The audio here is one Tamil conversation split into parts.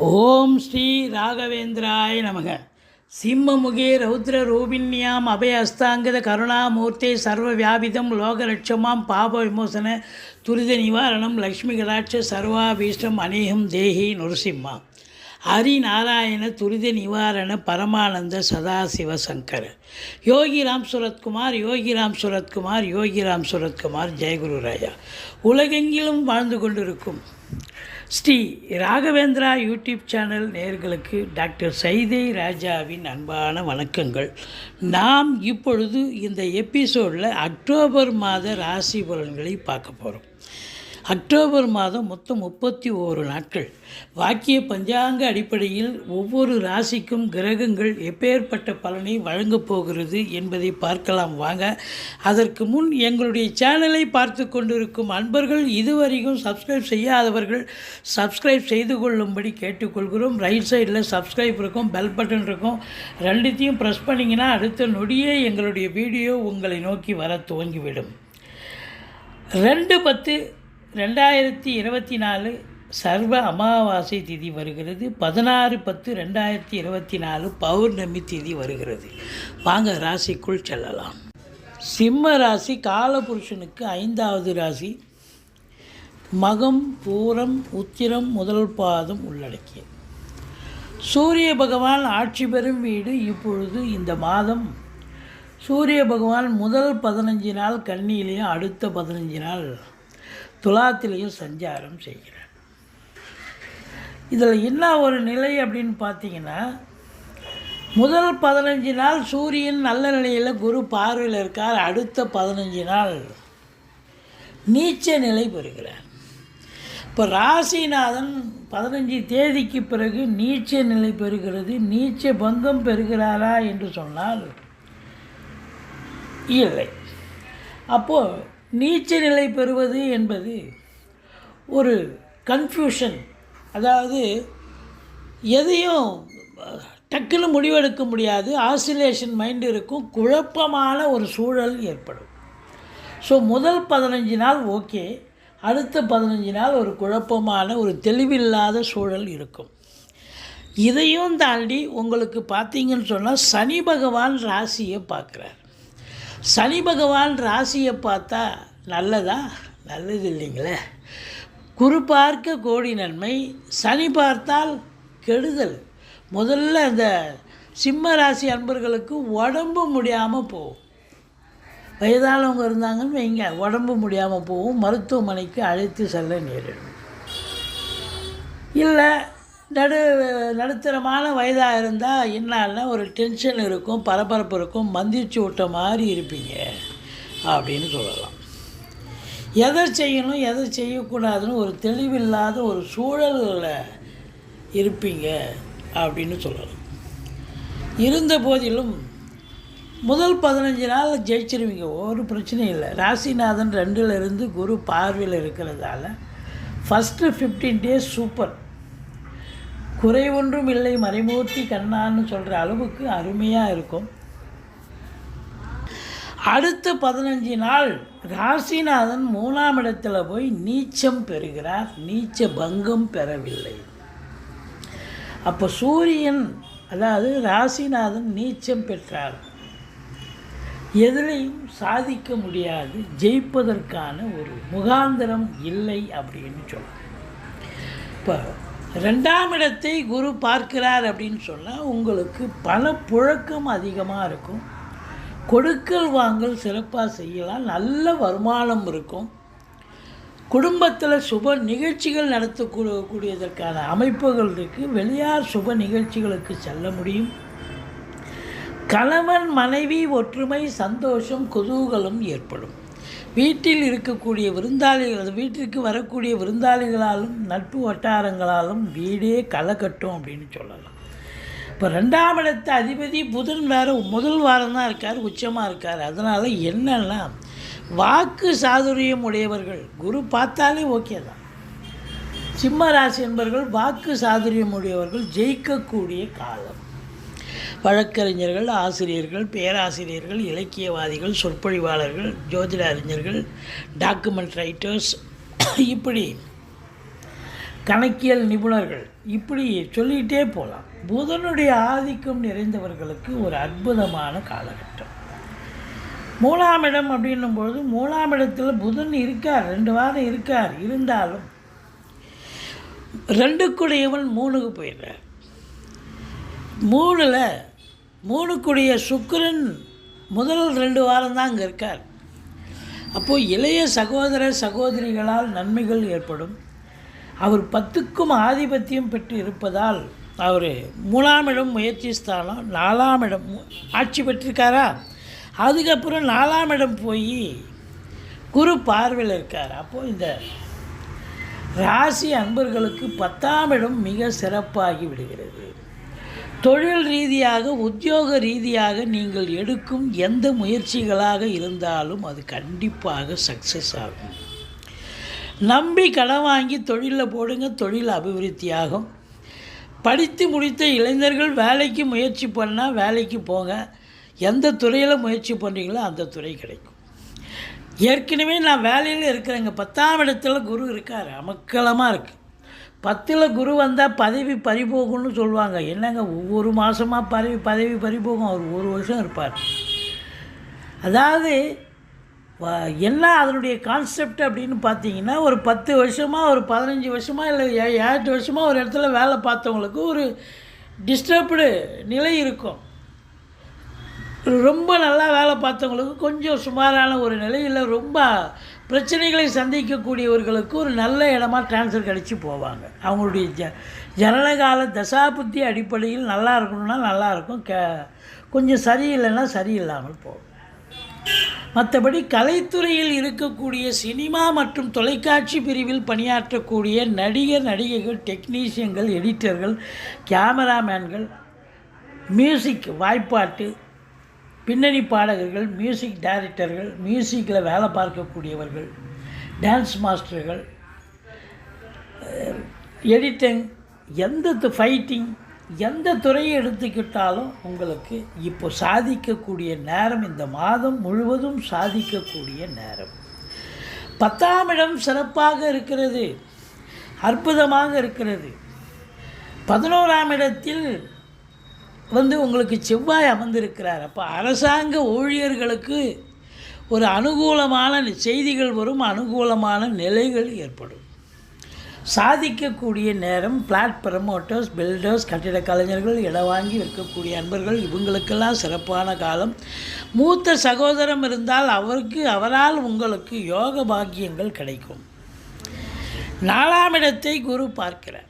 ஓம் ஸ்ரீ ராகவேந்திராய நமக. சிம்மமுகே ரௌத்ரரூபிண்யாம் அபயஸ்தாங்கத கருணாமூர்த்தே சர்வவியாபிதம் லோகரட்சமாம் பாப விமோசன துரித நிவாரணம் லக்ஷ்மி கடாட்ச சர்வாபீஷ்டம் அநேகம் தேஹி நுரசிம்மா ஹரிநாராயண துரித நிவாரண பரமானந்த சதாசிவ சங்கர யோகிராம் சுரத்குமார் யோகிராம் சுரத்குமார் யோகிராம் சுரத்குமார் ஜெயகுரு ராயா. உலகெங்கிலும் வாழ்ந்து கொண்டிருக்கும் ஸ்ரீ ராகவேந்திரா யூடியூப் சேனல் நேயர்களுக்கு டாக்டர் சைதை ராஜாவின் அன்பான வணக்கங்கள். நாம் இப்பொழுது இந்த எபிசோடில் அக்டோபர் மாத ராசி பலன்களை பார்க்க போகிறோம். அக்டோபர் மாதம் மொத்தம் 31 நாட்கள். வாக்கிய பஞ்சாங்க அடிப்படையில் ஒவ்வொரு ராசிக்கும் கிரகங்கள் எப்பேற்பட்ட பலனை வழங்கப் போகிறது என்பதை பார்க்கலாம் வாங்க. அதற்கு முன் எங்களுடைய சேனலை பார்த்து கொண்டிருக்கும் அன்பர்கள் இதுவரைக்கும் சப்ஸ்கிரைப் செய்யாதவர்கள் சப்ஸ்கிரைப் செய்து கொள்ளும்படி கேட்டுக்கொள்கிறோம். ரைட் சைடில் சப்ஸ்கிரைப் இருக்கும், பெல் பட்டன் இருக்கும். ரெண்டுத்தையும் ப்ரெஸ் பண்ணிங்கன்னா அடுத்த நொடியே எங்களுடைய வீடியோ உங்களை நோக்கி வர துவங்கிவிடும். 2/10/2024 சர்வ அமாவாசை திதி வருகிறது. 16/10/2024 பௌர்ணமி திதி வருகிறது. வாங்க ராசிக்குள் செல்லலாம். சிம்ம ராசி காலபுருஷனுக்கு 5வது ராசி. மகம் பூரம் உத்திரம் முதல் பாதம் உள்ளடக்கிய சூரிய பகவான் ஆட்சி பெறும் வீடு. இப்பொழுது இந்த மாதம் சூரிய பகவான் முதல் 15 நாள் கன்னியிலையும் அடுத்த 15 நாள் துலாத்திலையும் சஞ்சாரம் செய்கிறார். இதில் என்ன ஒரு நிலை அப்படின்னு பார்த்தீங்கன்னா, முதல் 15 நாள் சூரியன் நல்ல நிலையில் குரு பார்வையில் இருக்கார். அடுத்த 15 நாள் நீச்ச நிலை பெறுகிறார். இப்போ ராசிநாதன் 15 தேதிக்கு பிறகு நீச்ச நிலை பெறுகிறது. நீச்ச பங்கம் பெறுகிறாரா என்று சொன்னால் இல்லை. அப்போது நீச்ச நிலை பெறுவது என்பது ஒரு கன்ஃபியூஷன், அதாவது எதையும் டக்குன்னு முடிவெடுக்க முடியாது. ஆசிலேஷன் மைண்டு இருக்கும், குழப்பமான ஒரு சூழல் ஏற்படும். ஸோ முதல் 15 நாள் ஓகே, அடுத்த 15 நாள் ஒரு குழப்பமான ஒரு தெளிவில்லாத சூழல் இருக்கும். இதையும் தாண்டி உங்களுக்கு பார்த்தீங்கன்னு சொன்னால் சனி பகவான் ராசியை பார்க்குறார். சனி பகவான் ராசியை பார்த்தா நல்லதா? நல்லது இல்லைங்களே. குரு பார்க்க கோடி நன்மை, சனி பார்த்தால் கெடுதல். முதல்ல அந்த சிம்ம ராசி அன்பர்களுக்கு உடம்பு முடியாமல் போகும். வயதானவங்க இருந்தாங்கன்னு வைங்க, உடம்பு முடியாமல் போகும், மருத்துவமனைக்கு அழைத்து செல்ல நேரிடும். இல்லை நடுத்தரமான வயதாக இருந்தால் என்னால்னா ஒரு டென்ஷன் இருக்கும், பரபரப்பு இருக்கும், மந்திரிச்சு விட்ட மாதிரி இருப்பீங்க அப்படின்னு சொல்லலாம். எதை செய்யணும் எதை செய்யக்கூடாதுன்னு ஒரு தெளிவில்லாத ஒரு சூழலில் இருப்பீங்க அப்படின்னு சொல்லலாம். இருந்த போதிலும் முதல் 15 நாள் ஜெயிச்சிருவீங்க, ஒரு பிரச்சனையும் இல்லை. ராசிநாதன் 2ல் இருந்து குரு பார்வையில் இருக்கிறதால ஃபஸ்ட்டு 15 days சூப்பர். குறை ஒன்றும் இல்லை, மறைமூர்த்தி கண்ணான்னு சொல்கிற அளவுக்கு அருமையாக இருக்கும். அடுத்த 15 நாள் ராசிநாதன் 3ஆம் இடத்துல போய் நீச்சம் பெறுகிறார். நீச்ச பங்கம் பெறவில்லை. அப்போ சூரியன், அதாவது ராசிநாதன் நீச்சம் பெற்றார். எதிலையும் சாதிக்க முடியாது, ஜெயிப்பதற்கான ஒரு முகாந்திரம் இல்லை அப்படின்னு சொல்லலாம். இப்போ 2ஆம் இடத்தை குரு பார்க்கிறார் அப்படின்னு சொன்னால் உங்களுக்கு பணப்புழக்கம் அதிகமாக இருக்கும். கொடுக்கல் வாங்கல் சிறப்பாக செய்யலாம், நல்ல வருமானம் இருக்கும். குடும்பத்தில் சுப நிகழ்ச்சிகள் நடத்தக்கூடியதற்கான அமைப்புகள் இருக்குது. வெளியார் சுப நிகழ்ச்சிகளுக்கு செல்ல முடியும். கணவன் மனைவி ஒற்றுமை, சந்தோஷம், குதூகலம் ஏற்படும். வீட்டில் இருக்கக்கூடிய விருந்தாளிகள், வீட்டிற்கு வரக்கூடிய விருந்தாளிகளாலும் நட்பு வட்டாரங்களாலும் வீடே களை கட்டும் அப்படின்னு சொல்லலாம். இப்போ 2ஆம் இடத்த அதிபதி புதன் வேறு முதல் வாரம் தான் இருக்கார், உச்சமாக இருக்கார். அதனால் என்னென்னா வாக்கு சாதுரியம் உடையவர்கள், குரு பார்த்தாலே ஓகே தான். சிம்ம ராசி என்பவர்கள் வாக்கு சாதுரியம் உடையவர்கள் ஜெயிக்கக்கூடிய காலம். வழக்கறிஞர்கள், ஆசிரியர்கள், பேராசிரியர்கள், இலக்கியவாதிகள், சொற்பொழிவாளர்கள், ஜோதிட அறிஞர்கள், டாக்குமெண்ட் ரைட்டர்ஸ், இப்படி கணக்கியல் நிபுணர்கள், இப்படி சொல்லிகிட்டே போகலாம். புதனுடைய ஆதிக்கம் நிறைந்தவர்களுக்கு ஒரு அற்புதமான காலகட்டம். 3ஆம் இடம் அப்படின்னும்பொழுது 3ஆம் இடத்துல புதன் இருக்கார், 2 வாரம் இருக்கார். இருந்தாலும் 2க்குடையவன் 3க்கு போயிடுறார். 3க்குடைய சுக்கிரன் முதல் 2 வாரம் தான் அங்கே இருக்கார். அப்போது இளைய சகோதர சகோதரிகளால் நன்மைகள் ஏற்படும். அவர் 10க்கும் ஆதிபத்தியம் பெற்று இருப்பதால் அவர் 3ஆம் இடம் முயற்சி ஸ்தானம், 4ஆம் இடம் ஆட்சி பெற்றிருக்காரா, அதுக்கப்புறம் 4ஆம் இடம் போய் குரு பார்வையில் இருக்கார். அப்போது இந்த ராசி அன்பர்களுக்கு 10ஆம் இடம் மிக சிறப்பாகி விடுகிறது. தொழில் ரீதியாக, உத்தியோக ரீதியாக நீங்கள் எடுக்கும் எந்த முயற்சிகளாக இருந்தாலும் அது கண்டிப்பாக சக்ஸஸ் ஆகும். நம்பி கடன் வாங்கி தொழிலில் போடுங்க, தொழில் அபிவிருத்தியாகும். படித்து முடித்த இளைஞர்கள் வேலைக்கு முயற்சி பண்ணால் வேலைக்கு போங்க. எந்த துறையில் முயற்சி பண்ணுறீங்களோ அந்த துறை கிடைக்கும். ஏற்கனவே நான் வேலையில் இருக்கிறேங்க, 10ஆம் இடத்துல குரு இருக்கார், அமக்கலமாக இருக்குது. 10ல் குரு வந்தால் பதவி பறிபோகும்னு சொல்லுவாங்க. என்னங்க ஒவ்வொரு மாதமாக பதவி பறிபோகும், அவர் 1 வருஷம் இருப்பார். அதாவது என்ன அதனுடைய கான்செப்ட் அப்படின்னு பார்த்தீங்கன்னா, ஒரு 10 வருஷமாக, ஒரு 15 வருஷமாக, இல்லை 8 வருஷமாக ஒரு இடத்துல வேலை பார்த்தவங்களுக்கு ஒரு டிஸ்டர்ப்டு நிலை இருக்கும். ரொம்ப நல்லா வேலை பார்த்தவங்களுக்கு கொஞ்சம் சுமாரான ஒரு நிலையில் ரொம்ப பிரச்சனைகளை சந்திக்கக்கூடியவர்களுக்கு ஒரு நல்ல இடமா ட்ரான்ஸ்ஃபர் கிடச்சி போவாங்க. அவங்களுடைய ஜனனகால தசாபுத்தி அடிப்படையில் நல்லா இருக்கணும்னா நல்லாயிருக்கும், கொஞ்சம் சரியில்லைன்னா சரியில்லாமல் போகும். மற்றபடி கலைத்துறையில் இருக்கக்கூடிய சினிமா மற்றும் தொலைக்காட்சி பிரிவில் பணியாற்றக்கூடிய நடிகர் நடிகைகள், டெக்னீஷியன்கள், எடிட்டர்கள், கேமராமேன்கள், மியூசிக் வாய்ப்பாட்டு பின்னணி பாடகர்கள், மியூசிக் டைரக்டர்கள், மியூசிக்கில் வேலை பார்க்கக்கூடியவர்கள், டான்ஸ் மாஸ்டர்கள், எடிட்டிங், ஃபைட்டிங், எந்த துறையை எடுத்துக்கிட்டாலும் உங்களுக்கு இப்போ சாதிக்கக்கூடிய நேரம், இந்த மாதம் முழுவதும் சாதிக்கக்கூடிய நேரம். 10ஆம் இடம் சிறப்பாக இருக்கிறது, அற்புதமாக இருக்கிறது. 11ஆம் இடத்தில் உங்களுக்கு செவ்வாய் அமர்ந்திருக்கிறார். அப்போ அரசாங்க ஊழியர்களுக்கு ஒரு அனுகூலமான செய்திகள் வரும், அனுகூலமான நிலைகள் ஏற்படும். சாதிக்கக்கூடிய நேரம். பிளாட் ப்ரமோட்டர்ஸ், பில்டர்ஸ், கட்டிட கலைஞர்கள், இடம் வாங்கி விற்கக்கூடிய அன்பர்கள், இவங்களுக்கெல்லாம் சிறப்பான காலம். மூத்த சகோதரம் இருந்தால் அவரால் உங்களுக்கு யோக பாக்கியங்கள் கிடைக்கும். 4ஆம் இடத்தை குரு பார்க்கிறார்,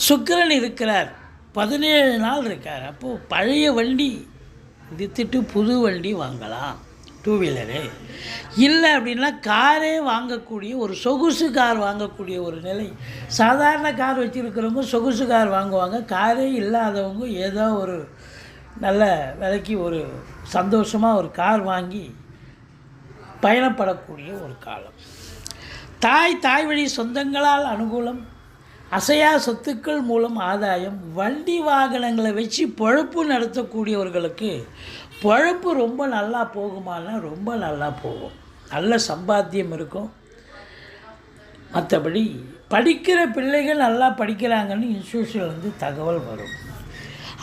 சுக்கிரன் இருக்கிறார், 17 நாள் இருக்கார். அப்போது பழைய வண்டி விற்றுட்டு புது வண்டி வாங்கலாம், 2 வீலரு. இல்லை அப்படின்னா காரே வாங்கக்கூடிய, ஒரு சொகுசு கார் வாங்கக்கூடிய ஒரு நிலை. சாதாரண கார் வச்சுருக்கிறவங்க சொகுசு கார் வாங்குவாங்க, காரே இல்லாதவங்க ஏதோ ஒரு நல்ல விலைக்கு ஒரு சந்தோஷமாக ஒரு கார் வாங்கி பயணப்படக்கூடிய ஒரு காலம். தாய் வழி சொந்தங்களால் அனுகூலம். அசையா சொத்துக்கள் மூலம் ஆதாயம். வண்டி வாகனங்களை வச்சு பொழப்பு நடத்தக்கூடியவர்களுக்கு பொழப்பு ரொம்ப நல்லா போகுமானா ரொம்ப நல்லா போகும், நல்ல சம்பாத்தியம் இருக்கும். மற்றபடி படிக்கிற பிள்ளைகள் நல்லா படிக்கிறாங்கன்னு இன்ஸ்டியூஷன்லேருந்து தகவல் வரும்.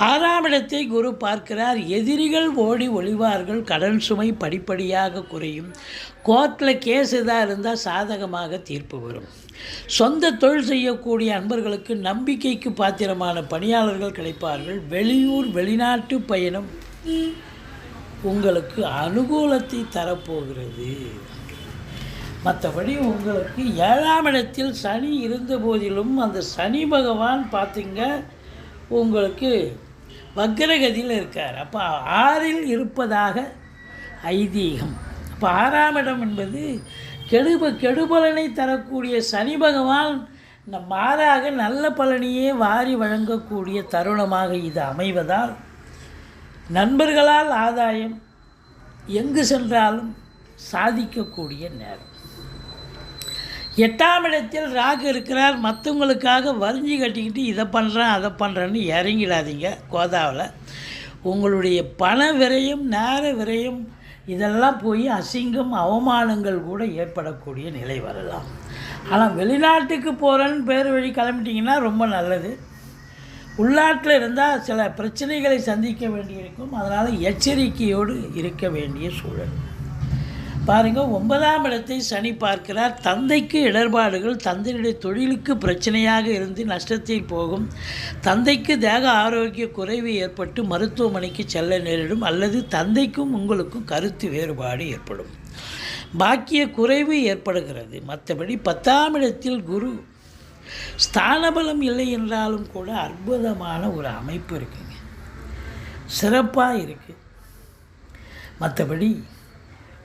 6ஆம் இடத்தை குரு பார்க்கிறார். எதிரிகள் ஓடி ஒளிவார்கள். கடன் சுமை படிப்படியாக குறையும். கோர்ட்டில் கேஸ் எதாக இருந்தால் சாதகமாக தீர்ப்பு வரும். சொந்த தொழில் செய்யக்கூடிய அன்பர்களுக்கு நம்பிக்கைக்கு பாத்திரமான பணியாளர்கள் கிடைப்பார்கள். வெளியூர் வெளிநாட்டு பயணம் உங்களுக்கு அனுகூலத்தை தரப்போகிறது. மற்றபடி உங்களுக்கு 7ஆம் இடத்தில் சனி இருந்த போதிலும் அந்த சனி பகவான் பார்த்திங்க உங்களுக்கு வக்ரகதியில் இருக்கார். அப்போ 6இல் இருப்பதாக ஐதீகம். அப்போ 6ஆம் இடம் என்பது கெடுபலனை தரக்கூடிய சனி பகவான் மாறாக நல்ல பலனையே வாரி வழங்கக்கூடிய தருணமாக இது அமைவதால் நண்பர்களால் ஆதாயம், எங்கு சென்றாலும் சாதிக்கக்கூடிய நேரம். 8ஆம் இடத்தில் ராகு இருக்கிறார். மற்றவங்களுக்காக வரிஞ்சு கட்டிக்கிட்டு இதை பண்ணுறேன் அதை பண்ணுறேன்னு இறங்கிடாதீங்க. கோதாவில் உங்களுடைய பண விரயம், நேர விரயம் இதெல்லாம் போய் அசிங்கம் அவமானங்கள் கூட ஏற்படக்கூடிய நிலை வரலாம். ஆனால் வெளிநாட்டுக்கு போகிறேன்னு பேர் வழி கிளம்பிட்டிங்கன்னா ரொம்ப நல்லது. உள்நாட்டில் இருந்தால் சில பிரச்சனைகளை சந்திக்க வேண்டியிருக்கும். அதனால் எச்சரிக்கையோடு இருக்க வேண்டிய சூழல். பாருங்கள், 9ஆம் இடத்தை சனி பார்க்கிறார். தந்தைக்கு இடர்பாடுகள், தந்தையுடைய தொழிலுக்கு பிரச்சனையாக இருந்து நஷ்டத்தில் போகும். தந்தைக்கு தேக ஆரோக்கிய குறைவு ஏற்பட்டு மருத்துவமனைக்கு செல்ல நேரிடும். அல்லது தந்தைக்கும் உங்களுக்கும் கருத்து வேறுபாடு ஏற்படும். பாக்கிய குறைவு ஏற்படுகிறது. மற்றபடி 10ஆம் இடத்தில் குரு. ஸ்தானபலம் இல்லை என்றாலும் கூட அற்புதமான ஒரு அமைப்பு இருக்குங்க, சிறப்பாக இருக்குது. மற்றபடி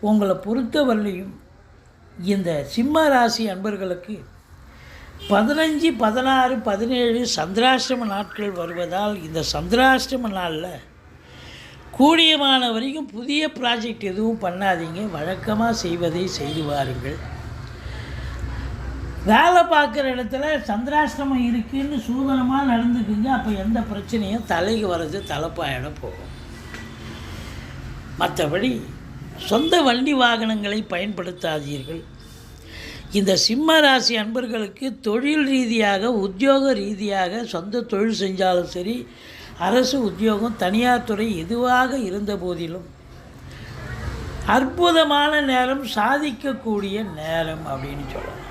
உங்களை பொறுத்தவரையிலையும் இந்த சிம்ம ராசி அன்பர்களுக்கு 15, 16, 17 சந்திராஷ்டம நாட்கள் வருவதால் இந்த சந்திராஷ்டம நாளில் கூடியமான வரைக்கும் புதிய ப்ராஜெக்ட் எதுவும் பண்ணாதீங்க. வழக்கமாக செய்வதை செய்து வாருங்கள். வேலை பார்க்குற இடத்துல சந்திராஷ்டமம் இருக்குதுன்னு சூதனமாக நடந்துக்குங்க. அப்போ எந்த பிரச்சனையும் தலைக்கு வர்றது தலைப்பாயிட போகும். மற்றபடி சொந்த வண்டி வாகனங்களை பயன்படுத்தாதீர்கள். இந்த சிம்ம ராசி அன்பர்களுக்கு தொழில் ரீதியாக, உத்தியோக ரீதியாக, சொந்த தொழில் செஞ்சாலும் சரி, அரசு உத்தியோகம், தனியார் துறை எதுவாக இருந்த போதிலும் அற்புதமான நேரம், சாதிக்கக்கூடிய நேரம் அப்படின்னு சொல்லலாம்.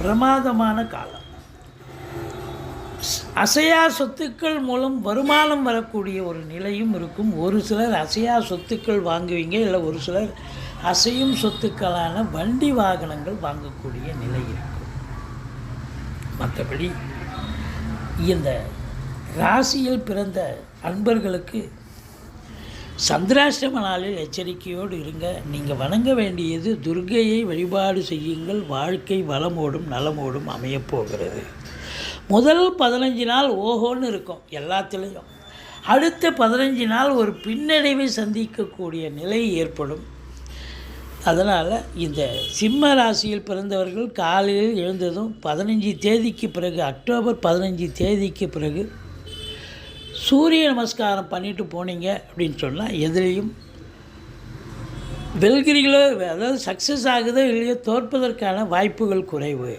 பிரமாதமான காலம். அசையா சொத்துக்கள் மூலம் வருமானம் வரக்கூடிய ஒரு நிலையும் இருக்கும். ஒரு சிலர் அசையா சொத்துக்கள் வாங்குவீங்க, இல்லை ஒரு சிலர் அசையும் சொத்துக்களான வண்டி வாகனங்கள் வாங்கக்கூடிய நிலை இருக்கும். மற்றபடி இந்த ராசியில் பிறந்த அன்பர்களுக்கு சந்திராஷ்டம நாளில் எச்சரிக்கையோடு இருங்க. நீங்கள் வணங்க வேண்டியது துர்க்கையை வழிபாடு செய்யுங்கள். வாழ்க்கை வளமோடும் நலமோடும் அமையப்போகிறது. முதல் 15 நாள் ஓஹோன்னு இருக்கும் எல்லாத்துலேயும். அடுத்த 15 நாள் ஒரு பின்னடைவை சந்திக்கக்கூடிய நிலை ஏற்படும். அதனால் இந்த சிம்ம ராசியில் பிறந்தவர்கள் காலையில் எழுந்ததும் 15 தேதிக்கு பிறகு, அக்டோபர் 15 தேதிக்கு பிறகு சூரிய நமஸ்காரம் பண்ணிட்டு போனீங்க அப்படின்னு சொன்னால் எதிலையும் வெல்கிறீங்களோ, அதாவது சக்ஸஸ் ஆகுதோ இல்லையோ, தோற்பதற்கான வாய்ப்புகள் குறைவு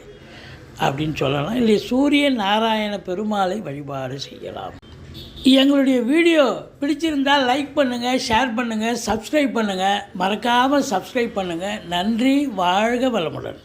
அப்படின்னு சொல்லலாம். இல்லை சூரிய நாராயண பெருமாளை வழிபாடு செய்யலாம். எங்களுடைய வீடியோ பிடிச்சிருந்தால் லைக் பண்ணுங்கள், ஷேர் பண்ணுங்கள், சப்ஸ்கிரைப் பண்ணுங்கள். மறக்காமல் சப்ஸ்கிரைப் பண்ணுங்கள். நன்றி. வாழ்க வளமுடன்.